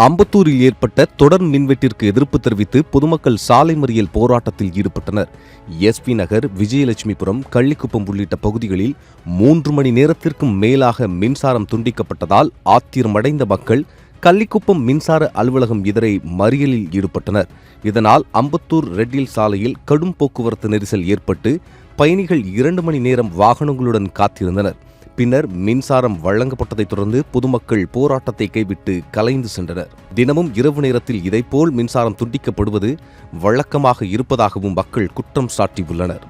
அம்பத்தூரில் ஏற்பட்ட தொடர் மின்வெட்டிற்கு எதிர்ப்பு தெரிவித்து பொதுமக்கள் சாலை மறியல் போராட்டத்தில் ஈடுபட்டனர். எஸ்பி நகர், விஜயலட்சுமிபுரம், கள்ளிக்குப்பம் உள்ளிட்ட பகுதிகளில் 3 மணி நேரத்திற்கும் மேலாக மின்சாரம் துண்டிக்கப்பட்டதால் ஆத்திரமடைந்த மக்கள் கள்ளிக்குப்பம் மின்சார அலுவலகம் எதிரே மறியலில் ஈடுபட்டனர். இதனால் அம்பத்தூர் ரெட்டில் சாலையில் கடும் போக்குவரத்து நெரிசல் ஏற்பட்டு பயணிகள் 2 மணி நேரம் வாகனங்களுடன் காத்திருந்தனர். பின்னர் மின்சாரம் வழங்கப்பட்டதைத் தொடர்ந்து பொதுமக்கள் போராட்டத்தை கைவிட்டு கலைந்து சென்றனர். தினமும் இரவு நேரத்தில் இதைப்போல் மின்சாரம் துண்டிக்கப்படுவது வழக்கமாக இருப்பதாகவும் மக்கள் குற்றம் சாட்டியுள்ளனர்.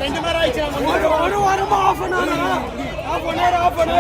ரெண்டு மணி நேரம் ஆயிடுச்சு. ஒரு வாரமா ஆஃப் பண்ணாங்க.